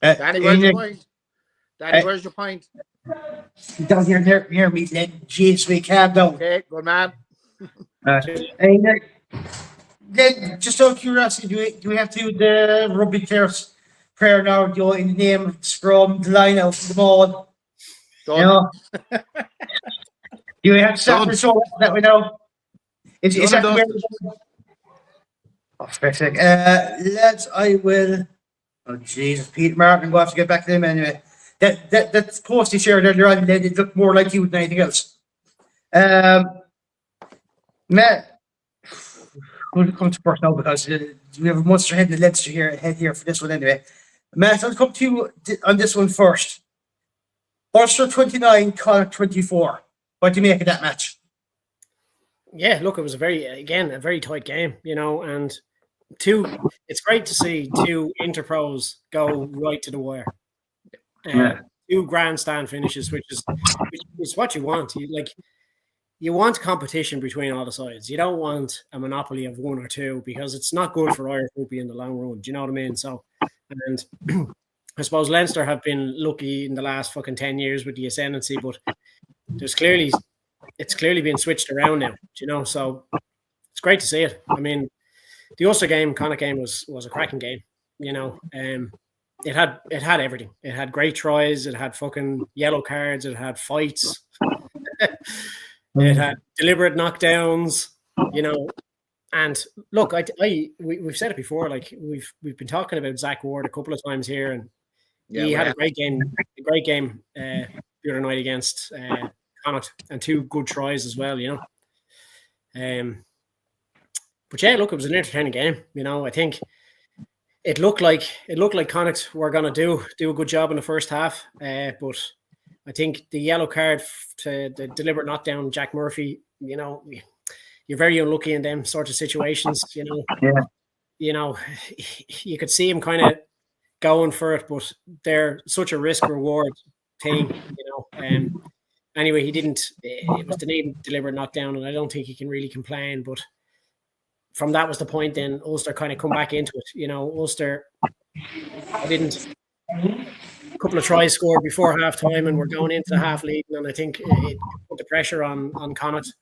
Danny, where's your point? Danny, where's your point? Down here near me, then. Jeez, we calm down. Okay, good man. Then, just out of curiosity, do we have to do the rugby players prayer now? In the name of the scrum, the line out, the ball. Done. You know? Do we have to start the show that we know? Is that the way? Oh, perfect. Lads, I will. Oh, Jesus, Pete Martin, we'll have to get back to him anyway. That post he shared earlier on, it looked more like you than anything else. Matt, we'll come to first now because we have a Munster head and a Leinster head here for this one anyway. Matt, I'll come to you on this one first. Ulster 29, Connacht 24. What do you make of that match? Yeah, look, it was a very tight game, and it's great to see two interpros go right to the wire. Two grandstand finishes, which is what you want. You want competition between all the sides. You don't want a monopoly of one or two because it's not good for Irish rugby in the long run. Do you know what I mean? So, and I suppose Leinster have been lucky in the last fucking 10 years with the ascendancy, but it's clearly been switched around now. So it's great to see it. I mean, the Ulster game, Connacht game was a cracking game. It had everything. It had great tries. It had fucking yellow cards. It had fights. It had deliberate knockdowns. And look, we've said it before. Like we've been talking about Zach Ward a couple of times here, and he had a great game. The other night against Connacht, and two good tries as well. But yeah, look, it was an entertaining game. I think it looked like Connacht were going to do a good job in the first half, but I think the yellow card to the deliberate knockdown, Jack Murphy. You're very unlucky in them sort of situations. You could see him kind of going for it, but they're such a risk reward thing. Anyway, he didn't. It was the deliberate knockdown, and I don't think he can really complain. But from that was the point. Then Ulster kind of come back into it. Ulster didn't. A couple of tries scored before half time, and we're going into the half lead, and I think it put the pressure on Connacht.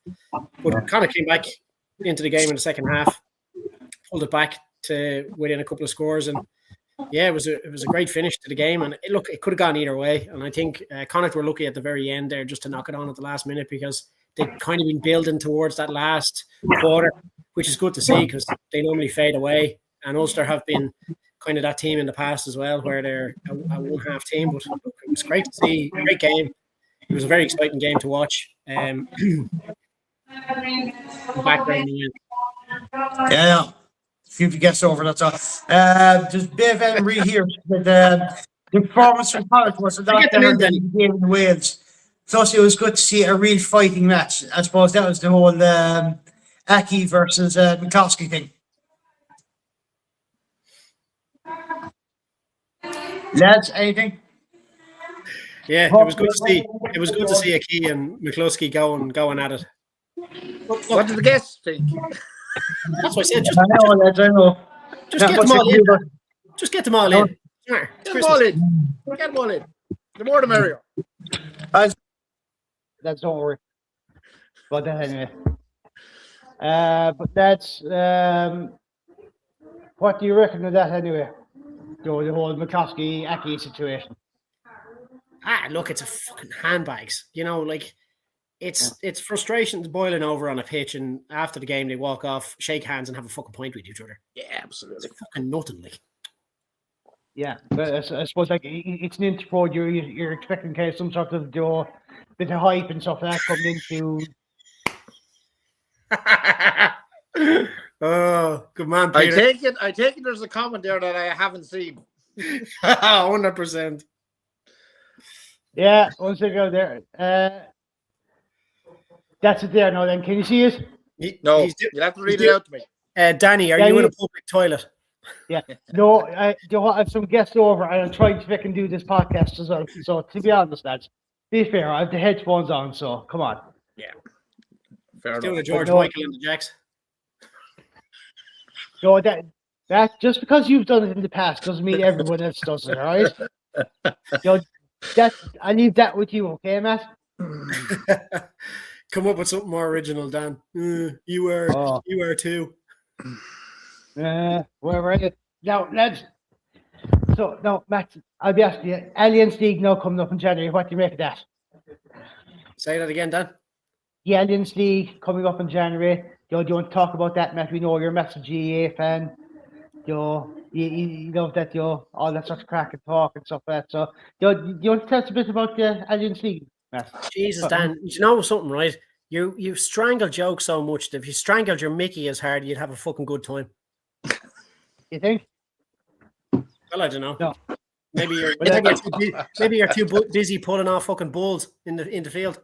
But Connacht came back into the game in the second half, pulled it back to within a couple of scores, and yeah, it was a great finish to the game. And it could have gone either way. And I think Connacht were lucky at the very end there just to knock it on at the last minute because they'd kind of been building towards that last quarter, which is good to see because they normally fade away. And Ulster have been kind of that team in the past as well, where they're a one-half team. But look, it was great to see. Great game. It was a very exciting game to watch. Background. Yeah. Few guests over, that's all. Just Bev Emery here. The performance from Connacht was a lot better than the game in Wales. Plus, it was good to see a real fighting match. I suppose that was the whole Aki versus McCloskey thing. Lads, anything? Yeah, it was good to see. It was good to see Aki and McCluskey going at it. What did the guests think? That's what I said. I know. Just get them all in. Just get them all in. Get them all in. Get them all in. The more the merrier. That's don't worry. But anyway. But that's what do you reckon of that anyway? The whole McCloskey-Aki situation. Look, it's a fucking handbags. It's frustrations boiling over on a pitch, and after the game they walk off, shake hands, and have a fucking point with each other. Yeah, absolutely. It's fucking nothing, like. Yeah, but I suppose it's an interpro. You're expecting kind of some sort of bit of hype and stuff like that coming into. Oh, good man, Peter. I take it. There's a comment there that I haven't seen. 100%. Yeah, one second there. That's it there now. Then can you see it? No, you'll have to read it out to me. Danny, are you in a public toilet? Yeah. No, I have some guests over, and I'm trying to fucking do this podcast as well. So to be honest, lads, be fair. I have the headphones on, so come on. Yeah. Fair enough. Doing a George Michael and the Jacks. No, that That just because you've done it in the past doesn't mean everyone else does it, all right? I leave that with you, okay, Matt? Come up with something more original, Dan. You are too. Where are you? Now, lads. So, no, Matt, I'll be asking you, Alliance League now coming up in January. What do you make of that? Say that again, Dan. The Alliance League coming up in January. Do you want to talk about that, Matt? We know you're a massive GA fan. You love that, all that sort of crack and talk and stuff like that. So, do you want to tell us a bit about the Alliance League, Matt? Jesus, Dan, you know something, right? You strangle jokes so much that if you strangled your Mickey as hard, you'd have a fucking good time. You think? Well, I don't know. No. Maybe you're too busy pulling off fucking bulls in the field.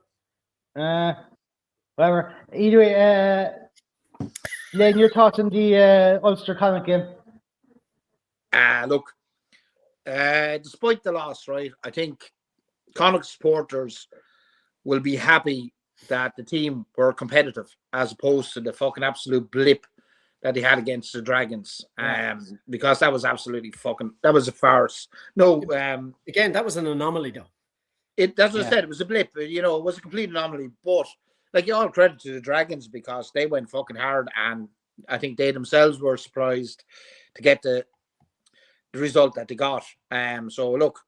Whatever. Either way, Len, your thoughts on the Ulster Connacht game? Look, despite the loss, right, I think Connacht supporters will be happy that the team were competitive as opposed to the fucking absolute blip that they had against the Dragons, because that was absolutely that was a farce. No, again, that was an anomaly, though. That's what I said. It was a blip. It was a complete anomaly. But like, all credit to the Dragons because they went fucking hard, and I think they themselves were surprised to get the result that they got. So look,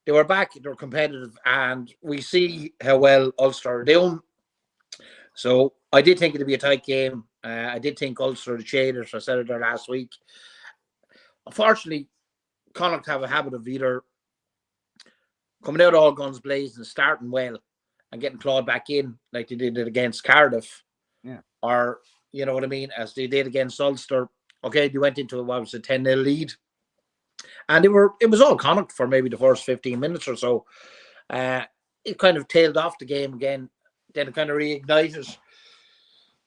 they were back. They were competitive, and we see how well Ulster are doing. So I did think it'd be a tight game. I did think Ulster the shaders. I said it there last week. Unfortunately, Connacht have a habit of either coming out all guns blazing, starting well, and getting clawed back in like they did it against Cardiff, or you know what I mean, as they did against Ulster. Okay, they went into a 10-0 lead, and it was all Connacht for maybe the first 15 minutes or so. It kind of tailed off the game again. Then it kind of reignited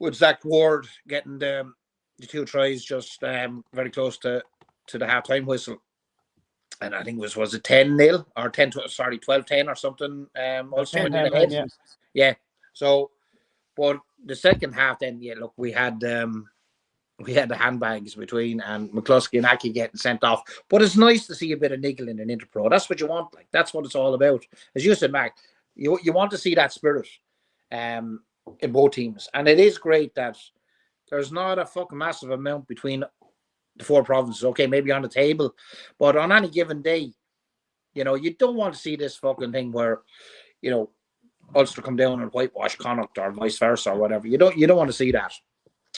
with Zach Ward getting the 2 tries just very close to the half-time whistle. And I think was it 10-0 or 12-10 or something. Also went in ahead. Yeah. So, but the second half, then look, we had the handbags between, and McCluskey and Aki getting sent off. But it's nice to see a bit of nickel in an Interpro. That's what you want. Like, that's what it's all about. As you said, Mac, you want to see that spirit in both teams, and it is great that there's not a fucking massive amount between the 4 provinces. Okay, maybe on the table, but on any given day, you don't want to see this fucking thing where, Ulster come down and whitewash Connacht or vice versa or whatever. You don't want to see that.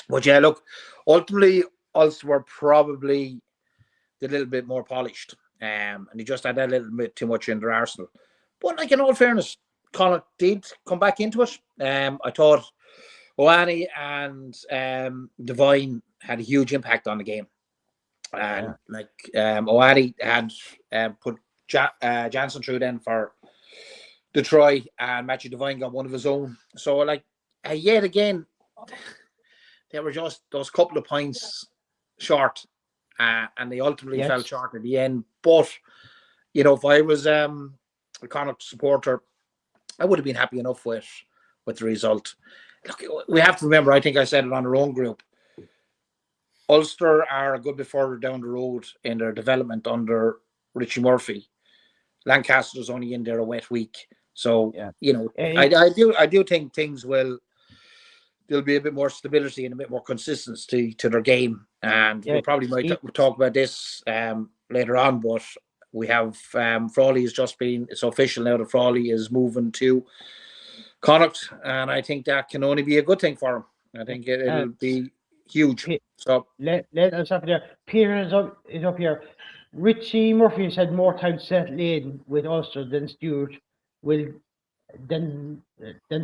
But yeah, look, ultimately Ulster were probably a little bit more polished, and they just had that little bit too much in their arsenal. But like, in all fairness, Connacht did come back into it. I thought Oani and Devine had a huge impact on the game. And Oani had put Jansen through then for the try, and Matthew Devine got one of his own. So like, yet again, they were just those couple of points short, and they ultimately fell short at the end. But if I was a Connacht supporter, I would have been happy enough with the result. Look, we have to remember, I think I said it on our own group, Ulster are a good bit further down the road in their development under Richie Murphy. Lancaster's only in there a wet week. So, I do think things there'll be a bit more stability and a bit more consistency to their game. And we probably might talk about this later on, but we have Frawley has just been, it's official now that Frawley is moving to Connacht, and I think that can only be a good thing for him. I think it'll be huge. So let us have there. Peter is up here. Richie Murphy has had more time to settle in with Ulster than Stewart than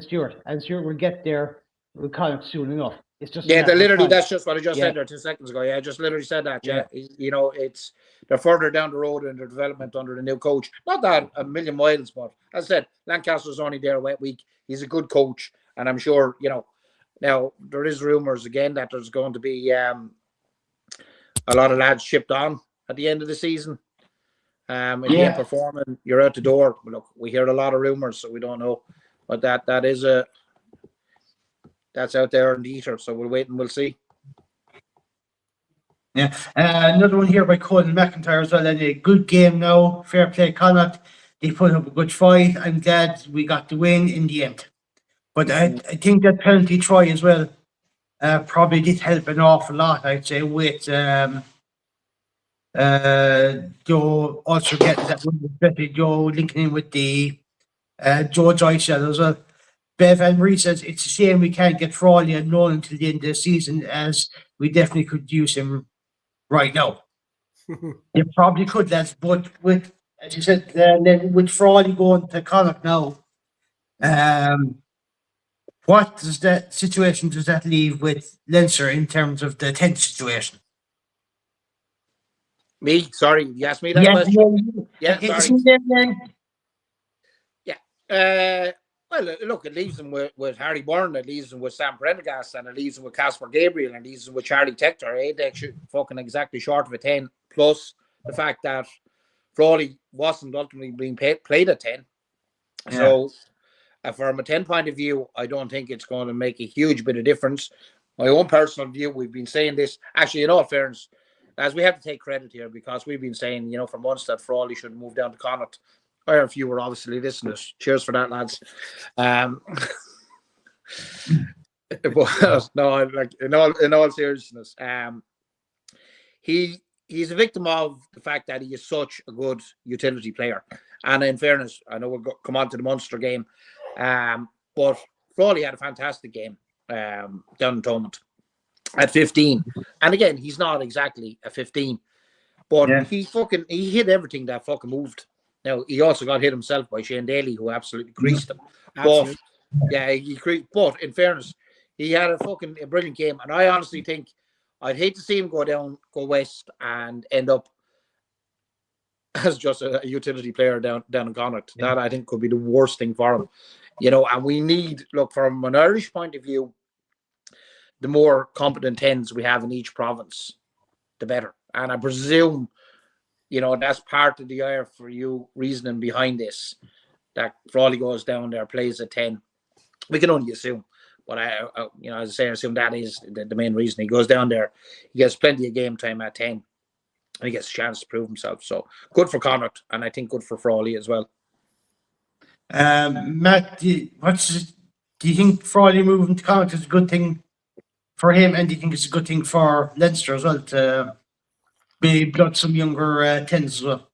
Stewart, and Stewart will get there with Connacht soon enough. It's just that's just what I just said there 2 seconds ago. Yeah, I just literally said that. Yeah. It's they're further down the road in their development under the new coach. Not that a million miles, but as I said, Lancaster's only there a wet week. He's a good coach, and I'm sure Now there is rumours again that there's going to be a lot of lads shipped on at the end of the season. If you ain't performing, you're out the door. But look, we hear a lot of rumours, so we don't know. But that's out there in the ether. So we'll wait and we'll see. Yeah. Another one here by Colin McIntyre as well. And a good game now. Fair play, Connacht. They put up a good fight. I'm glad we got the win in the end. But I think that penalty try as well probably did help an awful lot, I'd say, with Joe also getting that one, especially Joe linking in with the Joe Joyce as well. Bev and Marie says it's a shame we can't get Frawley and Nolan until the end of the season, as we definitely could use him right now. You probably could, lads, but with, as you said, then with Frawley going to Connacht now, what does that situation does that leave with Leinster in terms of the 10th situation? Me? Sorry, you asked me that question? Sorry. Well, look, it leaves them with Harry Byrne, it leaves them with Sam Prendergast, and it leaves them with Casper Gabriel, and it leaves them with Charlie Tector. They're fucking exactly short of a 10, plus the fact that Frawley wasn't ultimately being played at 10. Yeah. So, from a 10 point of view, I don't think it's going to make a huge bit of difference. My own personal view, we've been saying this, actually, in all fairness, as we have to take credit here, because we've been saying, for months that Frawley should move down to Connacht. Or if you were obviously listeners, cheers for that, lads. But no, like in all seriousness, he's a victim of the fact that he is such a good utility player. And in fairness, I know we'll come on to the Munster game, but Frawley had a fantastic game down in Thomond at 15. And again, he's not exactly a 15, but he hit everything that fucking moved. Now, he also got hit himself by Shane Daly, who absolutely creased him. Absolutely. But, he creased. But in fairness, he had a brilliant game. And I honestly think I'd hate to see him go west and end up as just a utility player down in Connacht. Yeah. That I think could be the worst thing for him. And we need, look, from an Irish point of view, the more competent 10s we have in each province, the better. And I presume, that's part of the IR4U reasoning behind this, that Frawley goes down there, plays at 10. We can only assume. But as I say, I assume that is the main reason. He goes down there, he gets plenty of game time at 10, and he gets a chance to prove himself. So good for Connacht, and I think good for Frawley as well. Matt, do you think Frawley moving to Connacht is a good thing for him, and do you think it's a good thing for Leinster as well to be blood some younger 10s as well?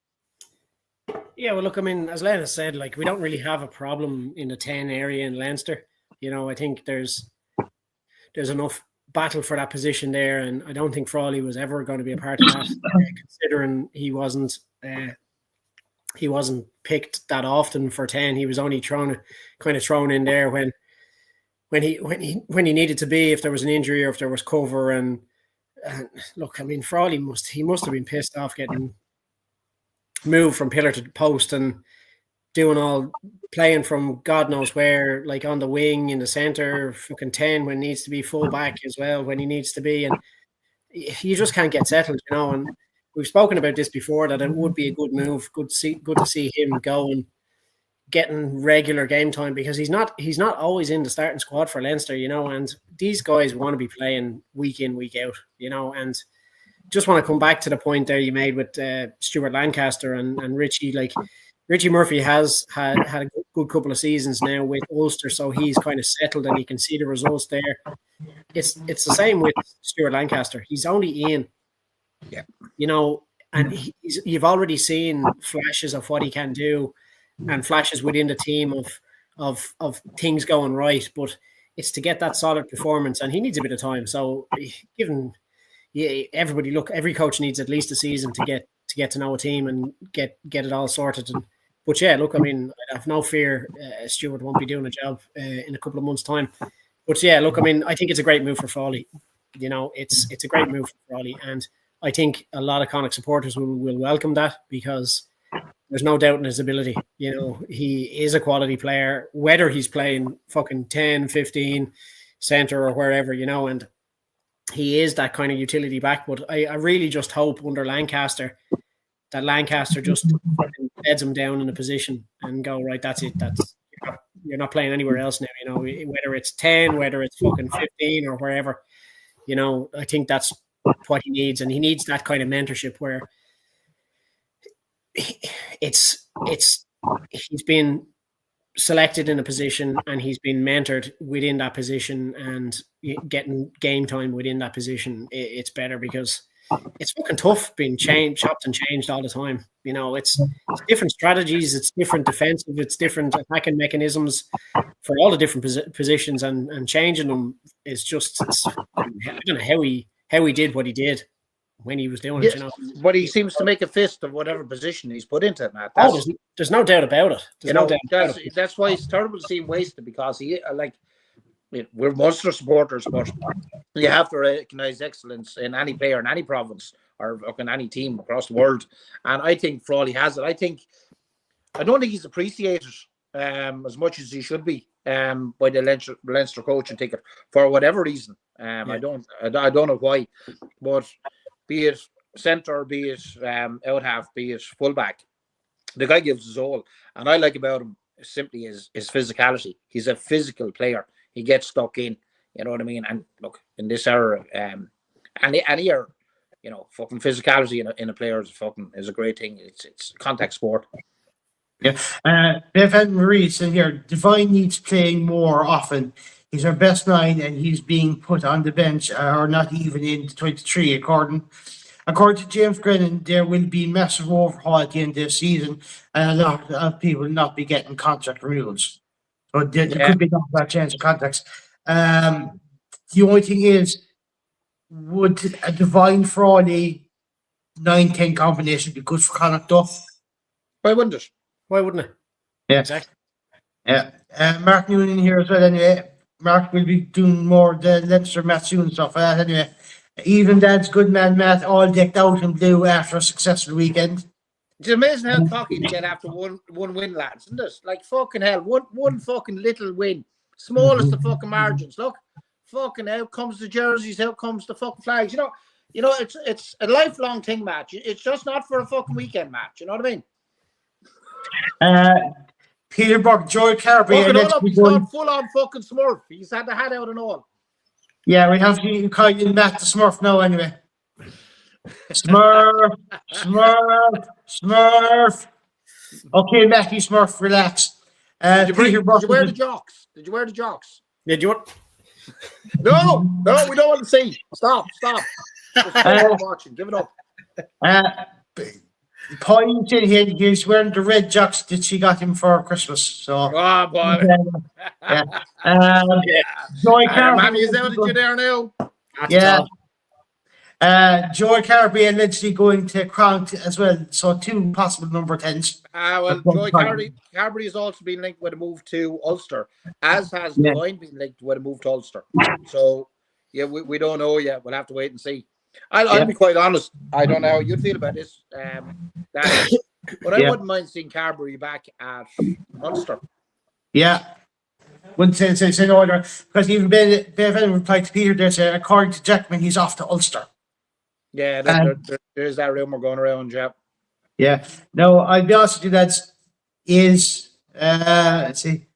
Yeah, well, look, I mean, as Lena said, we don't really have a problem in the 10 area in Leinster. I think there's enough battle for that position there, and I don't think Frawley was ever going to be a part of that, considering he wasn't picked that often for 10. He was only thrown in there when he needed to be, if there was an injury or if there was cover. And look, I mean, Frawley must have been pissed off getting moved from pillar to post and playing from God knows where, on the wing, in the centre, fucking 10 when he needs to be, full back as well when he needs to be, and you just can't get settled, and we've spoken about this before, that it would be a good move, good to see him go and getting regular game time, because he's not always in the starting squad for Leinster, and these guys want to be playing week in, week out, and just want to come back to the point there you made with Stuart Lancaster and Richie. Richie Murphy has had a good couple of seasons now with Ulster, so he's kind of settled and you can see the results there. It's the same with Stuart Lancaster. He's only in, and you've already seen flashes of what he can do, and flashes within the team of things going right. But it's to get that solid performance, and he needs a bit of time. So, every coach needs at least a season to get to know a team and get it all sorted. But yeah, look, I mean, I have no fear Stuart won't be doing a job in a couple of months' time. But yeah, look, I mean, I think it's a great move for Frawley. It's a great move for Frawley, and I think a lot of Connacht supporters will welcome that, because there's no doubt in his ability. He is a quality player, whether he's playing fucking 10, 15, centre or wherever, and he is that kind of utility back. But I really just hope under Lancaster that Lancaster just beds him down in a position and go, right, that's it. You're not playing anywhere else now, whether it's 10, whether it's fucking 15 or wherever. I think that's what he needs, and he needs that kind of mentorship where it's he's been selected in a position and he's been mentored within that position and getting game time within that position. It's better because it's fucking tough being chopped and changed all the time. It's different strategies, it's different defensive, it's different attacking mechanisms for all the different positions, and changing them is just, I don't know how he did what he did when he was doing it. But he seems to make a fist of whatever position he's put into it, Matt. There's no doubt about it. That's why it's terrible to see him wasted, because we're Munster supporters, but you have to recognise excellence in any player in any province or in any team across the world. And I think Frawley has it. I don't think he's appreciated as much as he should be by the Leinster coaching ticket for whatever reason. I don't know why, but be it centre, be it out half, be it fullback, the guy gives his all. And I like about him simply his physicality. He's a physical player. He gets stuck in, you know what I mean? And look, in this era, any era, fucking physicality in a player is a great thing. It's a contact sport. Yeah. Bevan Marie said here, Devine needs playing more often. He's our best 9 and he's being put on the bench or not even in 23 according to James Grennan. There will be massive overhaul at the end of the season and a lot of people will not be getting contract renewals. So there could be that change of contracts. The only thing is, would a Devine Frawley 9-10 combination be good for Connacht Duff? Why wouldn't it? Yeah. Exactly. Yeah. Mark Noonan here as well. Anyway, Mark will be doing more of the Leinster Matthew and stuff. Anyway, even Dad's good man Matt, all decked out in blue after a successful weekend. It's amazing how cocky they get after one win, lads, isn't it? Like fucking hell, one fucking little win, smallest of fucking margins. Look, fucking out comes the jerseys, out comes the fucking flags. It's a lifelong thing, Matt. It's just not for a fucking weekend match. You know what I mean? Peter Buck, Joy Carberry. He's gone full on fucking Smurf. He's had the hat out and all. Yeah, we have to call you Matt the Smurf now anyway. Smurf. Okay, Matthew Smurf, relax. Did you wear the jocks? Did you? No, we don't want to see. Stop. Watching. Give it up. Point in here, he's wearing the red jocks that she got him for Christmas. So, boy. Joy Carberry. Mammy is out at you there now. Yeah. Joy Carberry and Lindsay going to Crown as well. So 2 possible number 10s. Joy Carberry has also been linked with a move to Ulster, as has Devine been linked with a move to Ulster. So, we don't know yet. We'll have to wait and see. I'll be quite honest. I don't know how you'd feel about this. But I wouldn't mind seeing Carberry back at Ulster. Yeah. Wouldn't say no other, because even Bevan replied to Peter there, said, according to Jackman, he's off to Ulster. Yeah, there's that rumour going around, yeah. Yeah. No, I'll be honest with you, lads, let's see.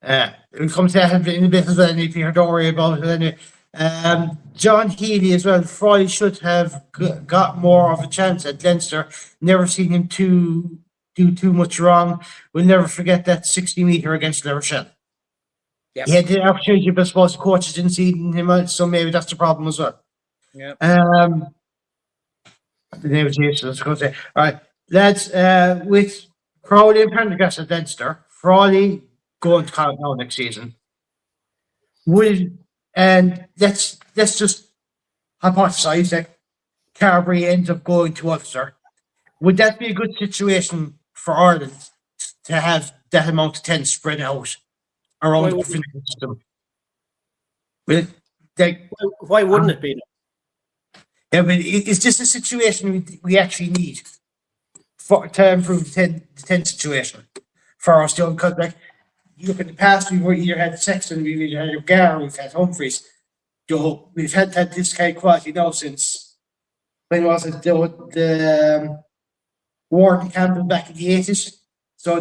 We'll come to that in a bit as well, Peter, don't worry about it anyway. John Healy as well. Fry should have got more of a chance at Leinster. Never seen him do too much wrong. We'll never forget that 60-metre against La Rochelle. Yep. He had the opportunity, but I suppose the coaches didn't see him, so maybe that's the problem as well. Yeah. The name was useless. All right, lads. With Crowley and Prendergast at Leinster, Frawley going to Connacht now next season. Let's just hypothesize that Carberry ends up going to Ulster. Would that be a good situation for Ireland to have that amount of 10 spread out around the provincial system? Why wouldn't it be? Yeah, but is this a situation we actually need to improve the 10 situation for us? Because you look at the past, we've either had Sexton, we've either had O'Gara, we've had Humphreys. We've had this kind of quality now since, when was it? The Warden Campbell back in the 80s. So,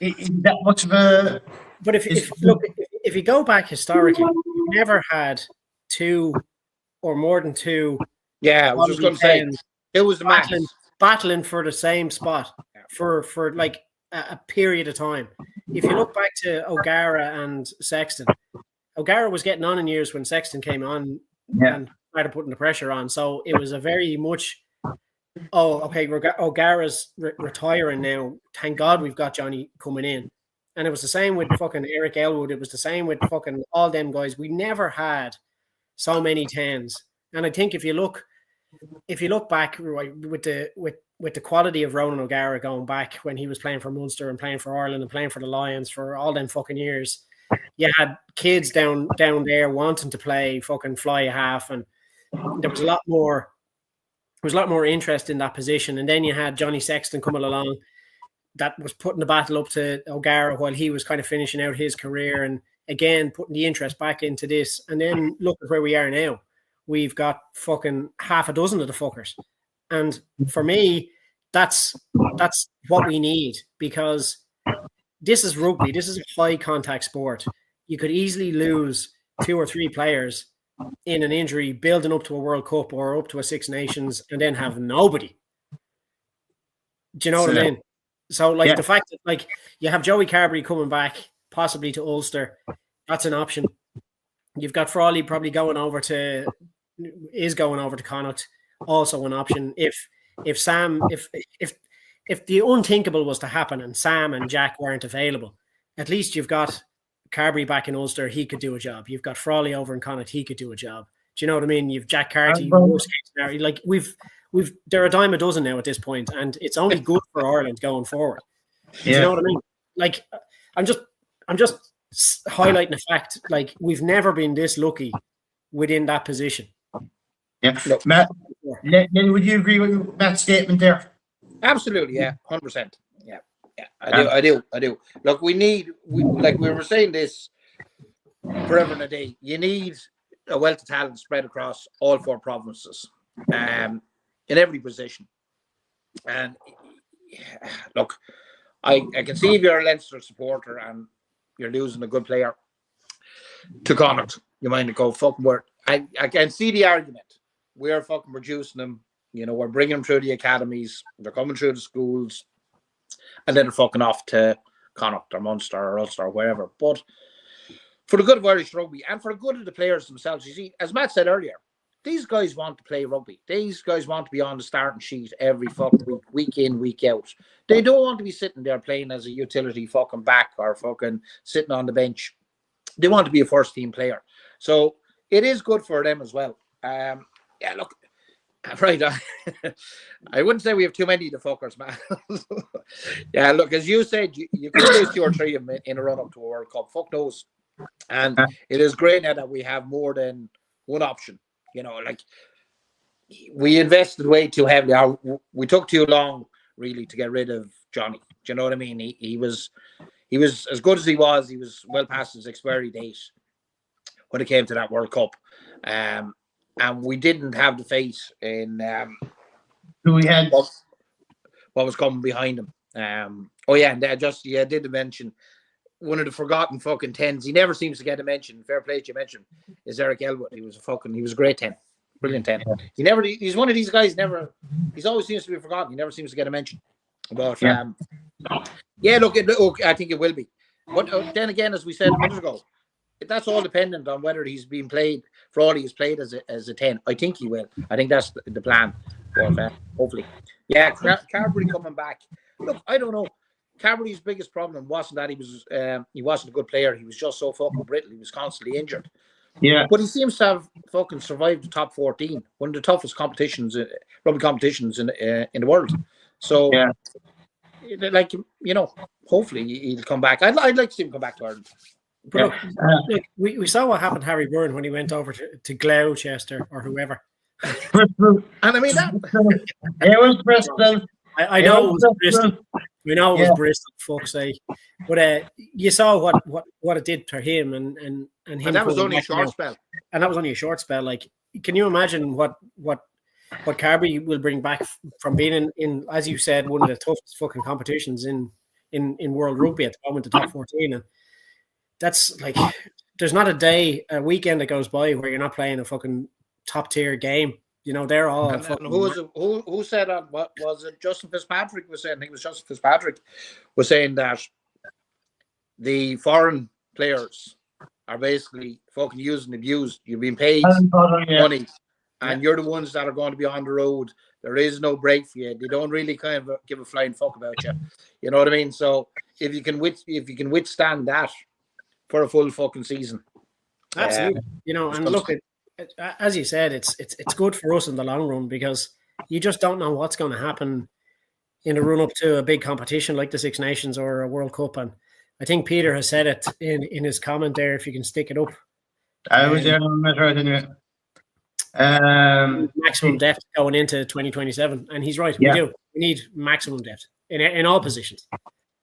isn't that much of a... But if you go back historically, you never had 2 or more than two. Yeah, I was just going to say, it was the battling for the same spot for like a period of time. If you look back to O'Gara and Sexton, O'Gara was getting on in years when Sexton came on and started putting the pressure on. So it was a very much, O'Gara's retiring now. Thank God we've got Johnny coming in. And it was the same with fucking Eric Elwood. It was the same with fucking all them guys. We never had so many 10s. And I think if you look back with the quality of Ronan O'Gara going back when he was playing for Munster and playing for Ireland and playing for the Lions for all them fucking years, you had kids down there wanting to play fucking fly half, and there was a lot more interest in that position. And then you had Johnny Sexton coming along that was putting the battle up to O'Gara while he was kind of finishing out his career, and again putting the interest back into this. And then look at where we are now. We've got fucking half a dozen of the fuckers. And for me, that's what we need, because this is rugby. This is a high contact sport. You could easily lose 2 or 3 players in an injury building up to a World Cup or up to a Six Nations and then have nobody. Do you know what I mean? So the fact that you have Joey Carberry coming back possibly to Ulster, that's an option. You've got Frawley probably going over to Connacht, also an option. If the unthinkable was to happen and Sam and Jack weren't available, at least you've got Carberry back in Ulster, he could do a job. You've got Frawley over in Connacht, he could do a job. Do you know what I mean? You've Jack Carty, worst case scenario. Like they're a dime a dozen now at this point, and it's only good for Ireland going forward. Do you know what I mean? Like I'm just highlighting the fact, like, we've never been this lucky within that position. Yeah, Matt, would you agree with Matt's statement there? Absolutely, yeah, 100%. Yeah, I do. Look, we were saying this forever and a day. You need a wealth of talent spread across all 4 provinces, in every position. And look, I can see if you're a Leinster supporter and you're losing a good player to Connacht, you might go fucking word. I can see the argument. We're fucking reducing them. You know, we're bringing them through the academies. They're coming through the schools, and then they're fucking off to Connacht or Munster or Ulster or wherever. But for the good of Irish rugby and for the good of the players themselves, you see, as Matt said earlier, these guys want to play rugby. These guys want to be on the starting sheet every fucking week in, week out. They don't want to be sitting there playing as a utility fucking back or fucking sitting on the bench. They want to be a first team player. So it is good for them as well. Yeah, look, right. I wouldn't say we have too many of the fuckers, man. Yeah, look, as you said, you could lose 2 or 3 of them in a run up to a World Cup. Fuck those. And it is great now that we have more than one option. You know, like, we invested way too heavily. We took too long, really, to get rid of Johnny. Do you know what I mean? He was as good as he was. He was well past his expiry date when it came to that World Cup. And we didn't have the faith in who we had, what was coming behind him. And I did mention one of the forgotten fucking 10s. He never seems to get a mention. Fair play to you mention is Eric Elwood. He was a great 10, brilliant 10. He's one of these guys. He's always seems to be forgotten. He never seems to get a mention. But look, I think it will be. But then again, as we said a minute ago, that's all dependent on whether he's being played. Frawley is played as a 10. I think he will. I think that's the plan. But, hopefully. Yeah, Carberry coming back. Look, I don't know. Carberry's biggest problem wasn't that he wasn't a good player. He was just so fucking brittle. He was constantly injured. Yeah. But he seems to have fucking survived the top 14, one of the toughest rugby competitions in the world. So, like, you know, hopefully he'll come back. I'd like to see him come back to Ireland. But look, we saw what happened to Harry Byrne when he went over to Gloucester or whoever. Bristol. And I mean that. It was Bristol. I know it was Bristol. We know it was Bristol, fuck's sake. But you saw what it did to him and him. And that was only a short spell. And that was only a short spell. Like, can you imagine what Carberry will bring back from being in, as you said, one of the toughest fucking competitions in world rugby at the moment, the top 14, and that's like, there's not a weekend that goes by where you're not playing a fucking top tier game. You know, they're all. And who was it, who said that? What was it? Justin Fitzpatrick was saying. I think it was Justin Fitzpatrick was saying that the foreign players are basically fucking used and abused. You've been paid money, and you're the ones that are going to be on the road. There is no break for you. They don't really kind of give a flying fuck about you. You know what I mean? So if you can withstand that for a full fucking season, absolutely. You know, and look, as you said, it's good for us in the long run because you just don't know what's going to happen in the run up to a big competition like the Six Nations or a World Cup. And I think Peter has said it in his comment there. If you can stick it up, I was there on that right anyway. Maximum depth going into 2027, and he's right. We do. We need maximum depth in all positions.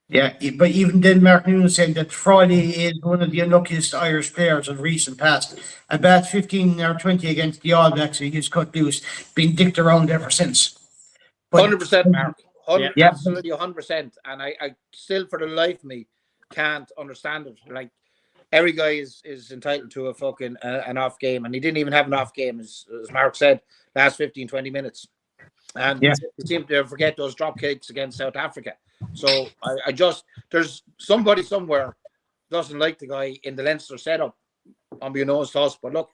Yeah, but even then, Mark Newman said that Friday is one of the unluckiest Irish players of recent past. About 15 or 20 against the All Blacks, he's cut loose, been dicked around ever since. 100%, Mark. Absolutely 100%. And I still, for the life of me, can't understand it. Like, every guy is entitled to a fucking an off game, and he didn't even have an off game, as Mark said, last 15, 20 minutes. And he seemed to forget those drop kicks against South Africa. So I just, there's somebody somewhere doesn't like the guy in the Leinster setup, unbeknownst to us. But look,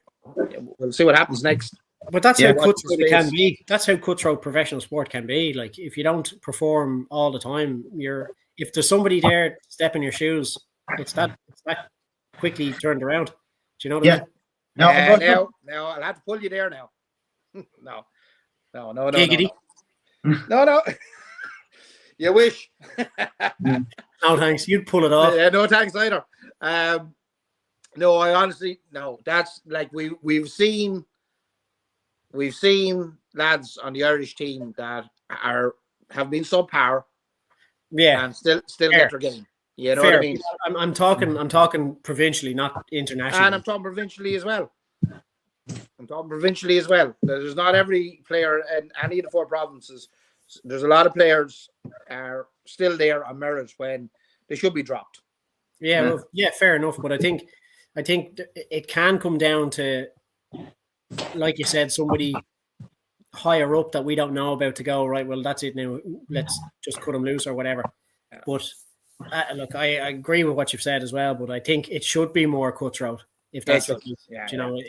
we'll see what happens next. But that's how cutthroat it can be. That's how cutthroat professional sport can be. Like, if you don't perform all the time, if there's somebody there to step in your shoes, it's that quickly turned around. Do you know what I mean? Now I'll have to pull you there now. No. Giggity. No. You wish. No thanks. You'd pull it off. Yeah, no thanks either. No, I honestly no. That's like we've seen lads on the Irish team that have been subpar. Yeah, and still get their game. You know what I mean? I'm talking provincially, not internationally. And I'm talking provincially as well. There's not every player in any of the 4 provinces. There's a lot of players are still there on merit when they should be dropped. Yeah, well, fair enough. But I think it can come down to, like you said, somebody higher up that we don't know about to go, right, well, that's it now. Let's just cut them loose or whatever. But look, I agree with what you've said as well, but I think it should be more cutthroat. If that's what you know.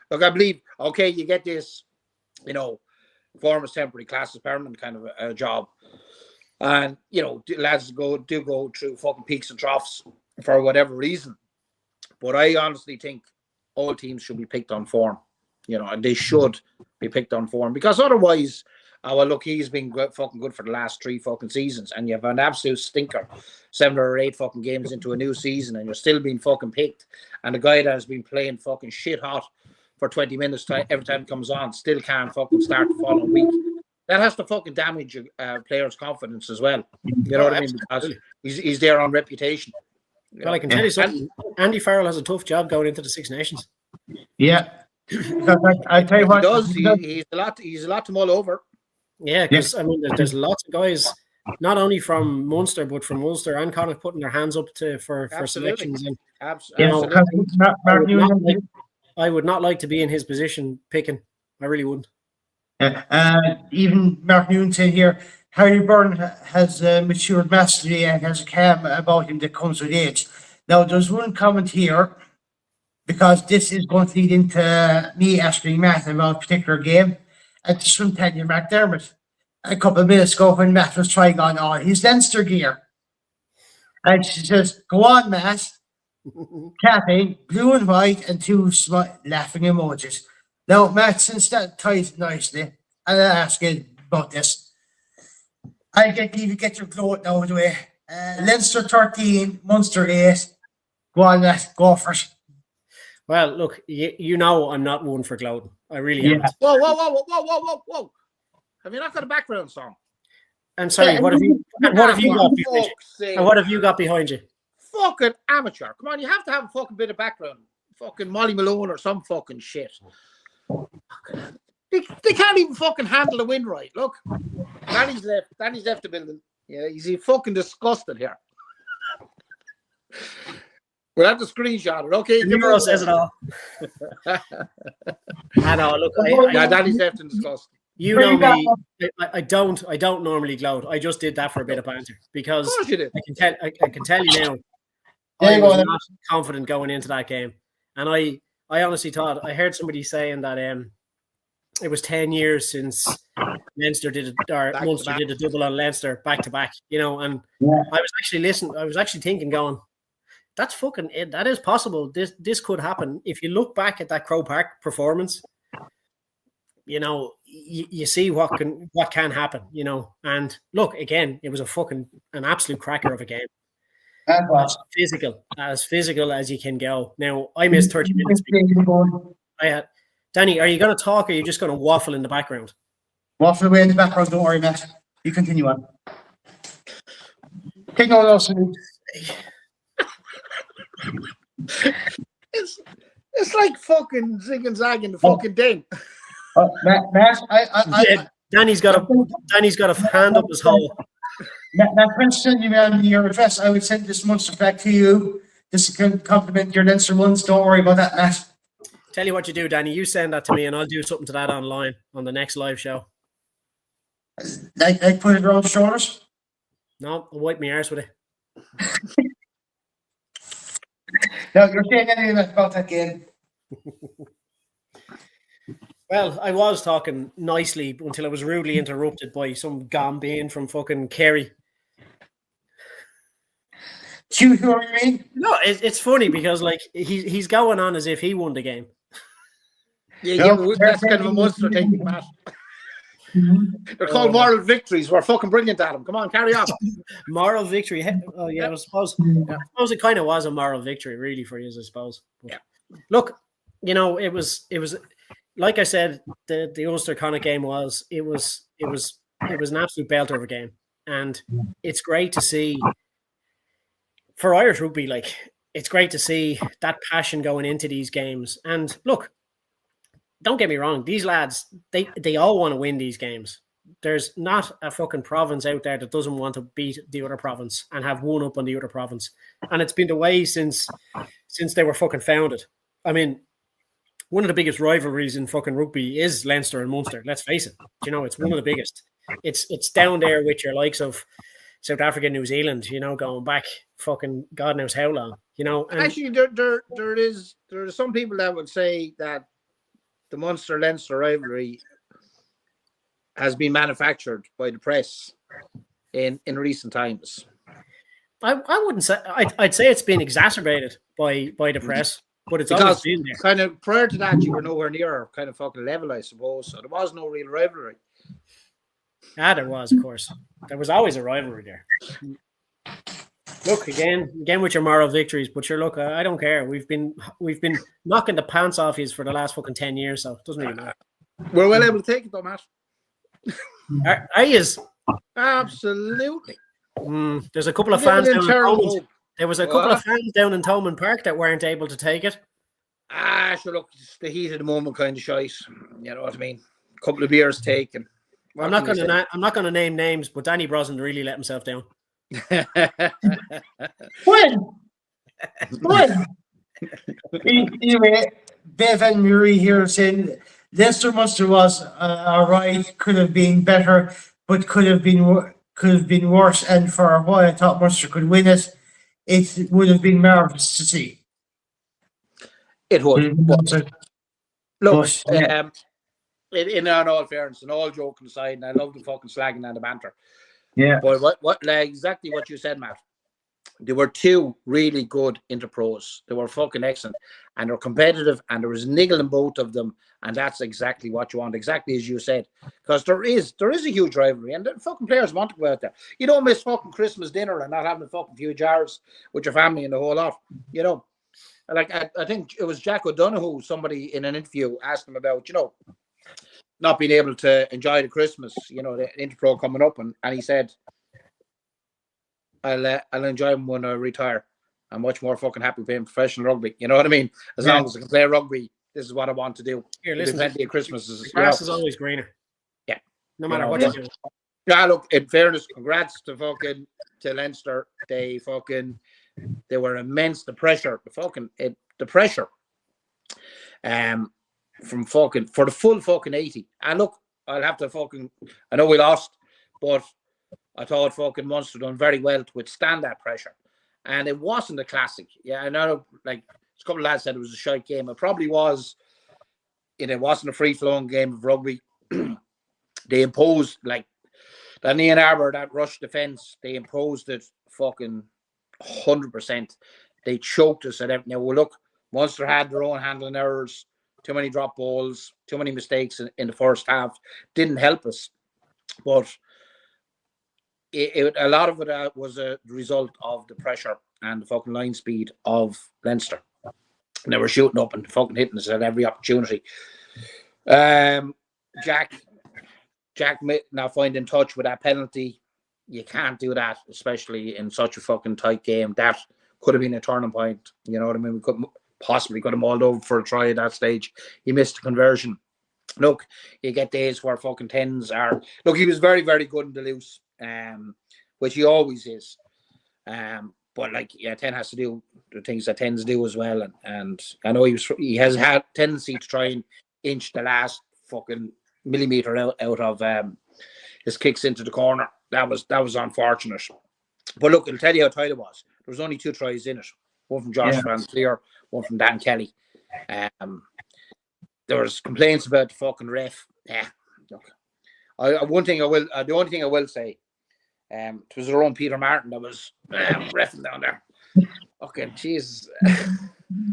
Look, I believe, okay, you get this, you know, form as temporary, class as permanent kind of a job. And, you know, lads do go through fucking peaks and troughs for whatever reason. But I honestly think all teams should be picked on form, you know, and they should be picked on form because otherwise, well, look, he's been fucking good for the last 3 fucking seasons, and you have an absolute stinker 7 or 8 fucking games into a new season, and you're still being fucking picked. And the guy that has been playing fucking shit hot for 20 minutes every time he comes on still can't fucking start the following week. That has to fucking damage a player's confidence as well. You know what I mean? Because he's there on reputation. Well, I can tell you something. Andy Farrell has a tough job going into the Six Nations. Yeah. I tell you what, he does. He's a lot to mull over. Yeah, because I mean, there's lots of guys, not only from Munster but from Ulster and Connacht, putting their hands up for selections. And absolutely. I would not like to be in his position picking. I really wouldn't. Even Mark Newman said here, Harry Byrne has matured massively and has a calm about him that comes with age. Now, there's one comment here, because this is going to lead into me asking Matt about a particular game. And just from telling you, Mark Dermott, a couple of minutes ago when Matt was trying on all his Leinster gear. And she says, go on, Matt. Clapping, blue and white, and 2 laughing emojis. Now, Matt, since that ties nicely, and I'll ask you about this. I leave you get your gloat now of the way. Leinster 13, Munster 8. Go on, Matt, go for it. Well, look, you know I'm not one for gloating. I really am. Whoa. Have you not got a background song? I'm sorry, what have you got behind you? And what have you got behind you? Fucking amateur. Come on, you have to have a fucking bit of background. Fucking Molly Malone or some fucking shit. They can't even fucking handle the wind right. Look. Danny's left the building. Yeah, he's fucking disgusted here. We'll have to screenshot it. Okay. The Euro says it all. I know. Look, Danny's left in disgust. You know me. I don't normally gloat. I just did that for a bit of banter because I can tell you now. I was not confident going into that game, and I honestly thought I heard somebody saying that it was 10 years since Munster did a double on Leinster back to back. You know, and I was actually listening. I was actually thinking, going, that's fucking it. That is possible. This could happen. If you look back at that Croke Park performance, you know, you see what can happen, you know. And look, again, it was an absolute cracker of a game. As physical as you can go. Now, I missed 30 minutes. Danny, are you going to talk or are you just going to waffle in the background? Waffle away in the background, don't worry, Matt. You continue on. Take no loss. It's like fucking zig and zagging the fucking thing. Matt, Danny's got a hand up his hole. Now, Princeton, you made your address. I would send this Munster back to you. This can compliment your Leinster ones. Don't worry about that, Matt. Tell you what you do, Danny. You send that to me, and I'll do something to that online on the next live show. Like put it around the shoulders? No, I'll wipe my arse with it. No, you're saying anything about that game. Well, I was talking nicely until I was rudely interrupted by some gambane from fucking Kerry. Do you know what I mean? No, it's funny because like he's going on as if he won the game. Yeah, that's kind of a Munster thing, Matt. They're called moral victories. We're fucking brilliant at them. Come on, carry on. Moral victory. Oh yeah, I suppose it kind of was a moral victory, really, for you, I suppose. But, look, you know, it was like I said, the Ulster Connacht game was an absolute belter of a game, and it's great to see for Irish rugby. Like, it's great to see that passion going into these games. And look, don't get me wrong, these lads, they all want to win these games. There's not a fucking province out there that doesn't want to beat the other province and have one up on the other province. And it's been the way since they were fucking founded. I mean, one of the biggest rivalries in fucking rugby is Leinster and Munster. Let's face it. You know, it's one of the biggest. It's down there with your likes of South Africa, New Zealand, you know, going back fucking God knows how long, you know. And actually, there are some people that would say that the Munster-Leinster rivalry has been manufactured by the press in recent times. I wouldn't say. I'd say it's been exacerbated by the press, but it's always been there. Kind of prior to that, you were nowhere near kind of fucking level, I suppose. So there was no real rivalry. Ah, there was, of course. There was always a rivalry there. Look, again with your moral victories, but sure, look, I don't care. We've been knocking the pants off you for the last fucking 10 years, so it doesn't really matter. We're well able to take it, though, Matt. Are you? Absolutely. There's a couple of fans down in Thomond. There was a couple of fans down in Thomond Park that weren't able to take it. Sure, look, it's the heat of the moment kind of shite. You know what I mean? A couple of beers taken. I'm not going to name names, but Danny Brosnan really let himself down. When? Anyway, Bev and Murray here saying Leinster Munster was alright, could have been better, but could have been worse. And for why I thought Munster could win it, it would have been marvelous to see. It would. Look, yeah. In all fairness, and all joking aside, and I love the fucking slagging and the banter. Yeah. But what exactly what you said, Matt. There were two really good interpros. They were fucking excellent, and they're competitive, and there was a niggle in both of them, and that's exactly what you want, exactly as you said, because there is a huge rivalry, and the fucking players want to go out there. You don't miss fucking Christmas dinner and not having a fucking few jars with your family and the whole lot, you know. Like I think it was Jack O'Donoghue. Somebody in an interview asked him about, you know, not being able to enjoy the Christmas, you know, the Interpro coming up, and he said, I'll enjoy them when I retire. I'm much more fucking happy playing professional rugby. You know what I mean? As long as I can play rugby, this is what I want to do. Here, listen, plenty of Christmases. The grass is always greener. Yeah. No matter what you do. Yeah, look, in fairness, congrats to Leinster. They fucking They were immense. The pressure, the pressure, from fucking for the full fucking 80. And look, I'll have to fucking. I know we lost, but I thought fucking Munster done very well to withstand that pressure. And it wasn't a classic. Yeah, I know. Like a couple of lads said, it was a shite game. It probably was. It wasn't a free-flowing game of rugby. They imposed like that Ian Arbor, that rush defence. They imposed it fucking 100%. They choked us at everything. Now, well, look, Munster had their own handling errors, too many drop balls, too many mistakes in the first half. Didn't help us, but a lot of it was a result of the pressure and the fucking line speed of Leinster. And they were shooting up and fucking hitting us at every opportunity. Jack now finding touch with that penalty. You can't do that, especially in such a fucking tight game. That could have been a turning point. You know what I mean? We could possibly got him all over for a try at that stage. He missed the conversion. Look, you get days where fucking tens are. Look, he was very, very good in the loose, which he always is. But like, yeah, 10 has to do the things that tens do as well. And I know he has had tendency to try and inch the last fucking millimeter out of his kicks into the corner. That was unfortunate. But look, I'll tell you how tight it was. There was only 2 tries in it. One from Josh Van Clear, one from Dan Kelly. There was complaints about the fucking ref. Yeah, look. The only thing I will say, it was their own Peter Martin that was reffing down there. Okay, Jesus.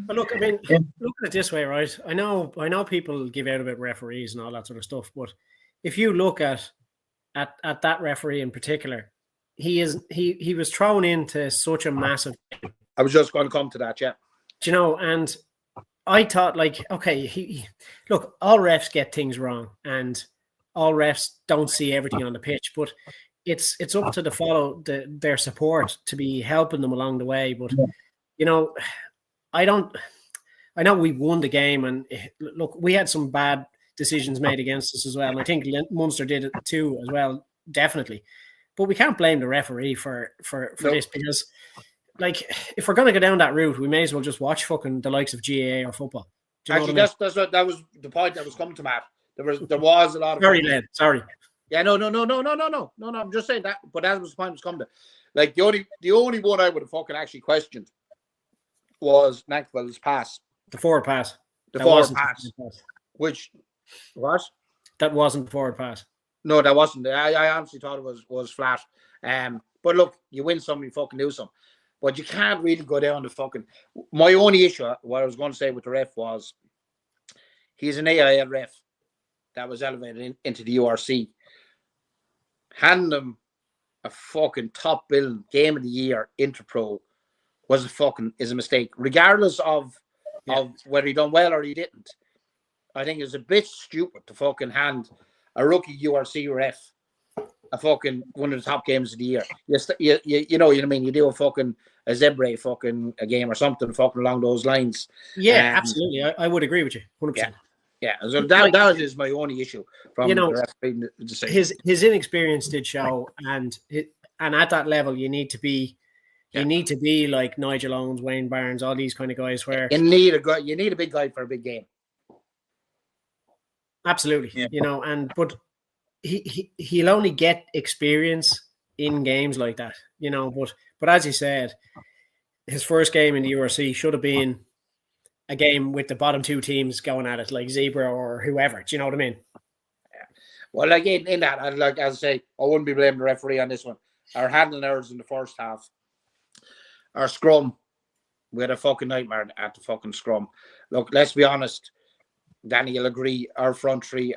But look, I mean, look at it this way, right? I know people give out about referees and all that sort of stuff, but if you look at that referee in particular, he was thrown into such a massive. I was just going to come to that, yeah. Do you know? And I thought, like, okay, look, all refs get things wrong, and all refs don't see everything on the pitch, but it's up to their support to be helping them along the way. But you know, I know we won the game, and look, we had some bad decisions made against us as well. And I think Munster did it too as well, definitely. But we can't blame the referee for this, because, like, if we're going to go down that route, we may as well just watch fucking the likes of GAA or football. Actually, that was the point that was coming to Matt. There was a lot of very late. Sorry. Yeah, no. I'm just saying that, but that was the point was coming to. Like, the only one I would have fucking actually questioned was Nankivell's pass. The forward pass. The forward pass. Which what? That wasn't the forward pass. No, that wasn't. I honestly thought it was flat. But look, you win some, you fucking do some. But you can't really go down the fucking. My only issue, what I was going to say with the ref was, he's an AIL ref that was elevated into the URC. Handing him a fucking top billing game of the year Interpro is a mistake, regardless of whether he done well or he didn't. I think it's a bit stupid to fucking hand a rookie URC ref a fucking one of the top games of the year. You know what I mean? You do a Zebre fucking a game or something fucking along those lines. Yeah, absolutely. I would agree with you, 100%. Yeah, so that is my only issue from the referee. His inexperience did show, and at that level, you need to be like Nigel Owens, Wayne Barnes, all these kind of guys. Where you need a big guy for a big game. Absolutely, yeah. But he'll only get experience in games like that, But as you said, his first game in the URC should have been a game with the bottom 2 teams going at it, like Zebra or whoever. Do you know what I mean? Yeah. Well, like in that, I'd like, as I say, I wouldn't be blaming the referee on this one. Our handling errors in the first half, our scrum, we had a fucking nightmare at the fucking scrum. Look, let's be honest. Danny, you'll agree. Our front 3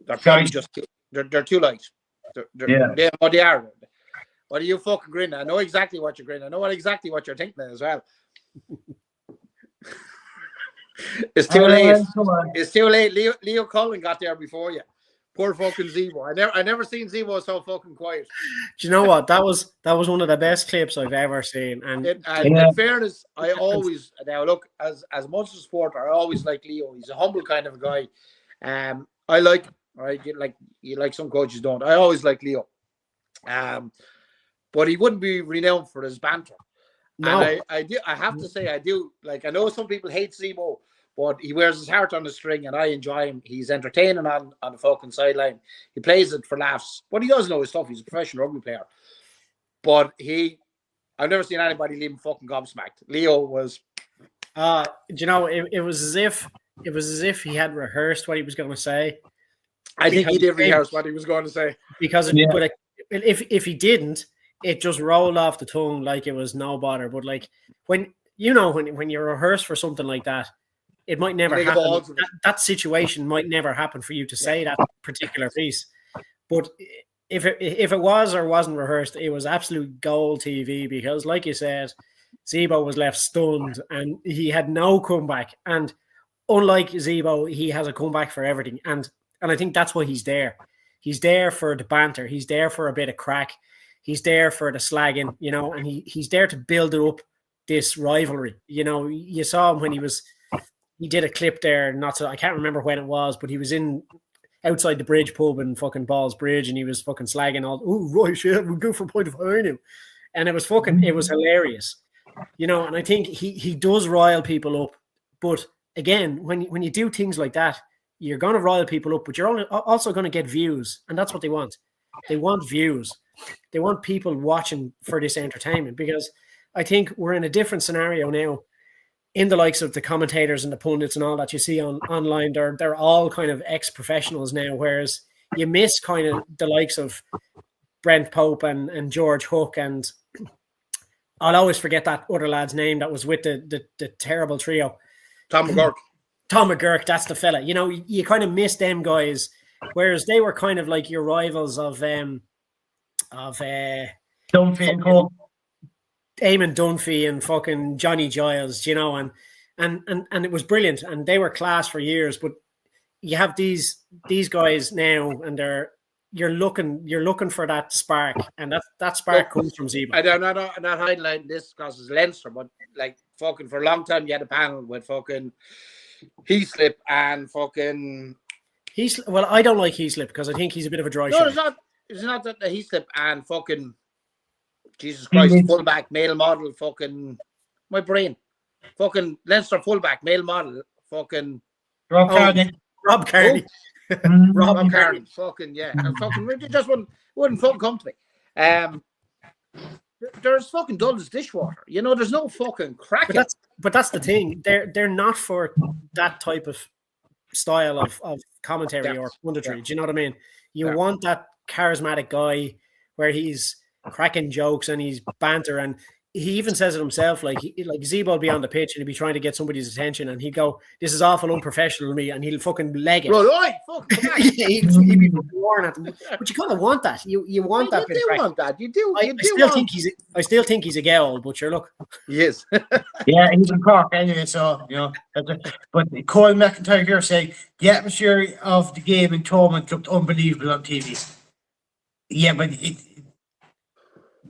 they're probably they're too light. They are. What are you fucking grinning? I know exactly what you're grinning. I know exactly what you're thinking as well. It's too late. It's too late. Leo Cullen got there before you. Poor fucking Zebo. I never seen Zebo so fucking quiet. Do you know what? That was one of the best clips I've ever seen. And in fairness, I always look as much as sport. I always like Leo. He's a humble kind of a guy. I like him. Right, you like some coaches don't. I always like Leo. But he wouldn't be renowned for his banter. No. And I do. I have to say, I do. Like, I know some people hate Zebo, but he wears his heart on the string, and I enjoy him. He's entertaining on the fucking sideline. He plays it for laughs, but he does know his stuff. He's a professional rugby player. But I've never seen anybody leave him fucking gobsmacked. Leo was. Do you know, it was as if he had rehearsed what he was going to say. I think he did rehearse what he was going to say. Because but if he didn't, it just rolled off the tongue like it was no bother. But like when you rehearse for something like that, it might never happen. That situation might never happen for you to say that particular piece. But if it was or wasn't rehearsed, it was absolute gold TV because, like you said, Zebo was left stunned and he had no comeback. And unlike Zebo, he has a comeback for everything. And I think that's why he's there. He's there for the banter. He's there for a bit of crack. He's there for the slagging, and he's there to build up this rivalry. You saw him when he did a clip there, I can't remember when it was, but he was outside the Bridge pub in fucking Balls Bridge and he was fucking slagging all, oh, right, shit, we'll go for a point of iron. And it was hilarious. And I think he does rile people up. But again, when you do things like that, you're going to rile people up, but you're also going to get views. And that's what they want. They want views. They want people watching for this entertainment because I think we're in a different scenario now in the likes of the commentators and the pundits and all that you see online. They're all kind of ex-professionals now, whereas you miss kind of the likes of Brent Pope and George Hook, and I'll always forget that other lad's name that was with the terrible trio. Tom McGurk. Tom McGurk, that's the fella. You kind of miss them guys, whereas they were kind of like your rivals of Dunphy and Cole. Eamon Dunphy and fucking Johnny Giles, and it was brilliant, and they were class for years. But you have these guys now, and you're looking for that spark, and that spark comes from Zebo. I'm not highlighting this because it's Leinster, but like fucking for a long time, you had a panel with fucking Heaslip and fucking Heaslip. Well, I don't like Heaslip because I think he's a bit of a dry shot. It's not that the Heaslip and fucking Jesus Christ, fullback, male model, fucking my brain. Fucking Leinster fullback, male model, fucking Rob Carney. Rob Carney. Rob Carney. Fucking yeah. And fucking it just wouldn't fucking come to me. There's fucking dull as dishwater. There's no fucking cracking. But that's the thing. They're not for that type of style of commentary or punditry. Do you know what I mean? You want that charismatic guy where he's cracking jokes and he's banter, and he even says it himself. Like Zebo will be on the pitch and he'll be trying to get somebody's attention, and he'd go, "This is awful unprofessional of me," and he'll fucking leg it. Right, fuck. he'd be roaring at them. But you kind of want that. You want that. You do want that. You do. I still think he's a girl, but sure, look. He is. Yeah, he's in Cork anyway, so But Cole McIntyre here saying the atmosphere of the game in Thomond looked unbelievable on TV. Yeah, but